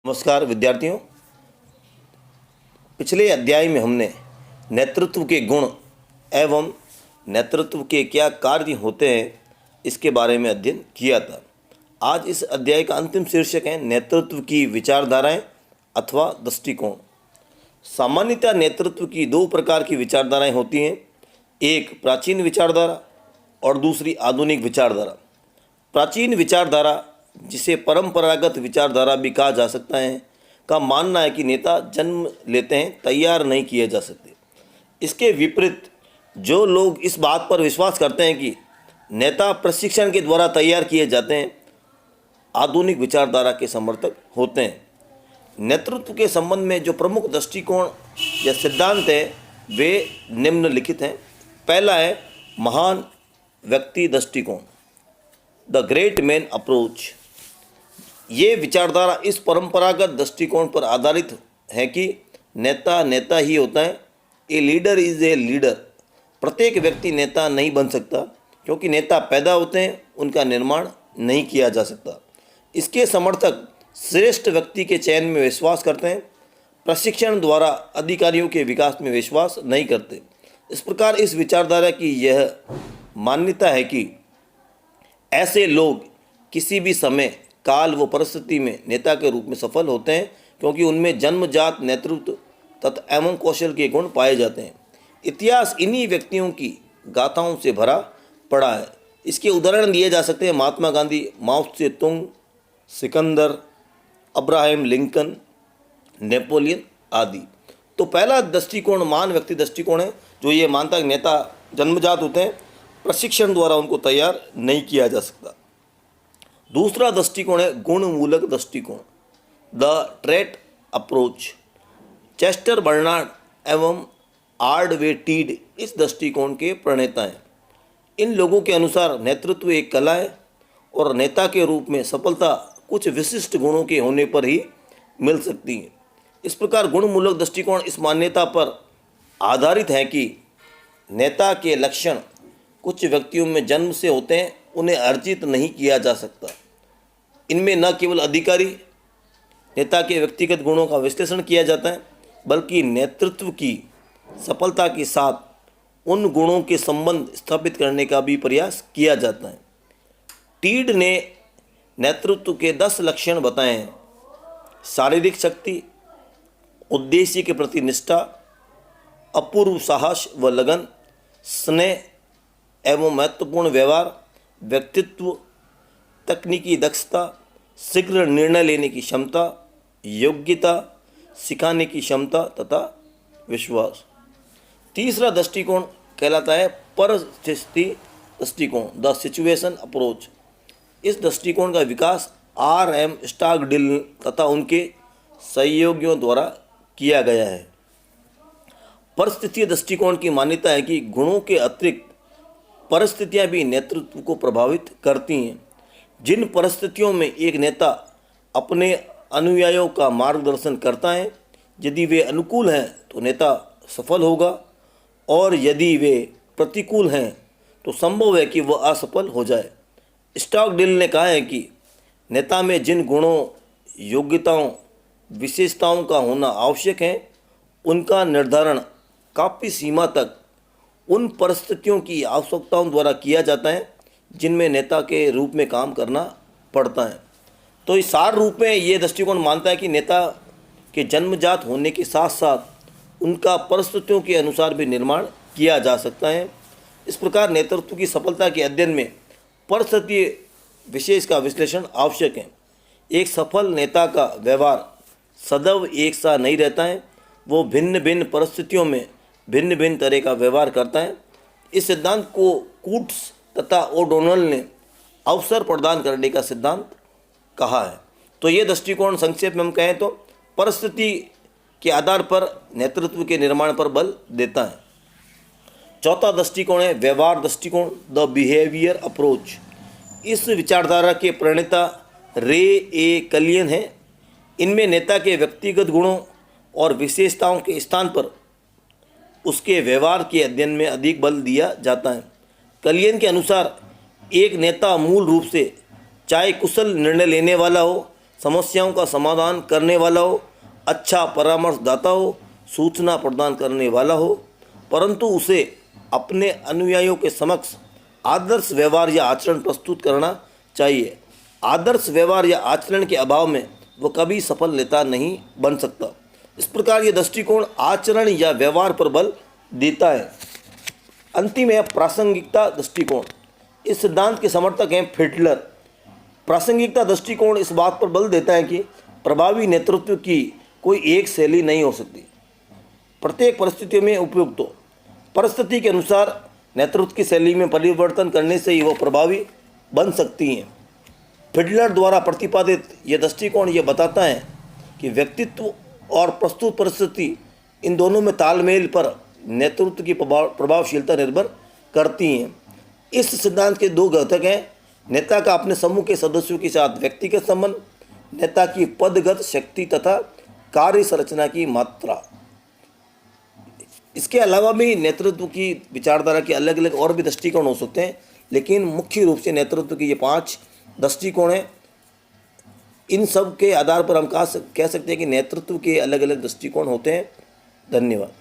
नमस्कार विद्यार्थियों। पिछले अध्याय में हमने नेतृत्व के गुण एवं नेतृत्व के क्या कार्य होते हैं इसके बारे में अध्ययन किया था। आज इस अध्याय का अंतिम शीर्षक है नेतृत्व की विचारधाराएं अथवा दृष्टिकोण। सामान्यतः नेतृत्व की दो प्रकार की विचारधाराएं होती हैं, एक प्राचीन विचारधारा और दूसरी आधुनिक विचारधारा। प्राचीन विचारधारा, जिसे परंपरागत विचारधारा भी कहा जा सकता है, का मानना है कि नेता जन्म लेते हैं, तैयार नहीं किए जा सकते। इसके विपरीत जो लोग इस बात पर विश्वास करते हैं कि नेता प्रशिक्षण के द्वारा तैयार किए जाते हैं, आधुनिक विचारधारा के समर्थक होते हैं। नेतृत्व के संबंध में जो प्रमुख दृष्टिकोण या सिद्धांत है वे निम्नलिखित हैं। पहला है महान व्यक्ति दृष्टिकोण, द ग्रेट मैन अप्रोच। ये विचारधारा इस परंपरागत दृष्टिकोण पर आधारित है कि नेता नेता ही होता है। A leader is a leader. प्रत्येक व्यक्ति नेता नहीं बन सकता, क्योंकि नेता पैदा होते हैं, उनका निर्माण नहीं किया जा सकता। इसके समर्थक श्रेष्ठ व्यक्ति के चयन में विश्वास करते हैं, प्रशिक्षण द्वारा अधिकारियों के विकास में विश्वास नहीं करते। इस प्रकार इस विचारधारा की यह मान्यता है कि ऐसे लोग किसी भी समय, काल व परिस्थिति में नेता के रूप में सफल होते हैं, क्योंकि उनमें जन्मजात नेतृत्व तथा एवं कौशल के गुण पाए जाते हैं। इतिहास इन्हीं व्यक्तियों की गाथाओं से भरा पड़ा है। इसके उदाहरण दिए जा सकते हैं महात्मा गांधी, माओ से तुंग, सिकंदर, अब्राहम लिंकन, नेपोलियन आदि। तो पहला दृष्टिकोण महान व्यक्ति दृष्टिकोण है, जो ये मानता है नेता जन्मजात होते हैं, प्रशिक्षण द्वारा उनको तैयार नहीं किया जा सकता। दूसरा दृष्टिकोण है गुणमूलक दृष्टिकोण, the trait approach. Chester Barnard एवं आर्डवे टीड इस दृष्टिकोण के प्रणेता हैं। इन लोगों के अनुसार नेतृत्व एक कला है और नेता के रूप में सफलता कुछ विशिष्ट गुणों के होने पर ही मिल सकती है। इस प्रकार गुणमूलक दृष्टिकोण इस मान्यता पर आधारित है कि नेता के लक्षण कुछ व्यक्तियों में जन्म से होते हैं, उन्हें अर्जित नहीं किया जा सकता। इनमें न केवल अधिकारी नेता के व्यक्तिगत गुणों का विश्लेषण किया जाता है, बल्कि नेतृत्व की सफलता के साथ उन गुणों के संबंध स्थापित करने का भी प्रयास किया जाता है। टीड ने नेतृत्व के 10 लक्षण बताए हैं: शारीरिक शक्ति, उद्देश्य के प्रति निष्ठा, अपूर्व साहस व लगन, स्नेह एवं महत्वपूर्ण व्यवहार, व्यक्तित्व, तकनीकी दक्षता, शीघ्र निर्णय लेने की क्षमता, योग्यता, सिखाने की क्षमता तथा विश्वास। तीसरा दृष्टिकोण कहलाता है परिस्थिति दृष्टिकोण, द सिचुएशन अप्रोच। इस दृष्टिकोण का विकास R.M. स्टॉकडिल तथा उनके सहयोगियों द्वारा किया गया है। परिस्थिति दृष्टिकोण की मान्यता है कि गुणों के अतिरिक्त परिस्थितियां भी नेतृत्व को प्रभावित करती हैं। जिन परिस्थितियों में एक नेता अपने अनुयायियों का मार्गदर्शन करता है, यदि वे अनुकूल हैं तो नेता सफल होगा, और यदि वे प्रतिकूल हैं तो संभव है कि वह असफल हो जाए। स्टॉकडिल ने कहा है कि नेता में जिन गुणों, योग्यताओं, विशेषताओं का होना आवश्यक है, उनका निर्धारण काफ़ी सीमा तक उन परिस्थितियों की आवश्यकताओं द्वारा किया जाता है जिनमें नेता के रूप में काम करना पड़ता है। तो इस सार रूप में ये दृष्टिकोण मानता है कि नेता के जन्मजात होने के साथ साथ उनका परिस्थितियों के अनुसार भी निर्माण किया जा सकता है। इस प्रकार नेतृत्व की सफलता के अध्ययन में परिस्थिति विशेष का विश्लेषण आवश्यक है। एक सफल नेता का व्यवहार सदैव एक सा नहीं रहता है, वो भिन्न भिन्न परिस्थितियों में भिन्न भिन्न तरह का व्यवहार करता है। इस सिद्धांत को कूट्स तथा ओडोनल ने अवसर प्रदान करने का सिद्धांत कहा है। तो ये दृष्टिकोण संक्षेप में हम कहें तो परिस्थिति के आधार पर नेतृत्व के निर्माण पर बल देता है। चौथा दृष्टिकोण है व्यवहार दृष्टिकोण, द बिहेवियर अप्रोच। इस विचारधारा के प्रणेता रे ए कलियन हैं। इनमें नेता के व्यक्तिगत गुणों और विशेषताओं के स्थान पर उसके व्यवहार के अध्ययन में अधिक बल दिया जाता है। कलियन के अनुसार एक नेता मूल रूप से चाहे कुशल निर्णय लेने वाला हो, समस्याओं का समाधान करने वाला हो, अच्छा परामर्शदाता हो, सूचना प्रदान करने वाला हो, परंतु उसे अपने अनुयायियों के समक्ष आदर्श व्यवहार या आचरण प्रस्तुत करना चाहिए। आदर्श व्यवहार या आचरण के अभाव में वो कभी सफल नेता नहीं बन सकता। इस प्रकार ये दृष्टिकोण आचरण या व्यवहार पर बल देता है। अंतिम है प्रासंगिकता दृष्टिकोण। इस सिद्धांत के समर्थक हैं फिडलर। प्रासंगिकता दृष्टिकोण इस बात पर बल देता है कि प्रभावी नेतृत्व की कोई एक शैली नहीं हो सकती, प्रत्येक परिस्थितियों में उपयुक्त हो। परिस्थिति के अनुसार नेतृत्व की शैली में परिवर्तन करने से ही वो प्रभावी बन सकती हैं। फिडलर द्वारा प्रतिपादित यह दृष्टिकोण ये बताता है कि व्यक्तित्व और प्रस्तुत परिस्थिति इन दोनों में तालमेल पर नेतृत्व की प्रभावशीलता निर्भर करती हैं। इस सिद्धांत के दो घटक हैं, नेता का अपने समूह के सदस्यों के साथ व्यक्तिगत संबंध, नेता की पदगत शक्ति तथा कार्य संरचना की मात्रा। इसके अलावा भी नेतृत्व की विचारधारा के अलग अलग और भी दृष्टिकोण हो सकते हैं, लेकिन मुख्य रूप से नेतृत्व की ये 5 दृष्टिकोण हैं। इन सब के आधार पर हम कह सकते हैं कि नेतृत्व के अलग अलग दृष्टिकोण होते हैं। धन्यवाद।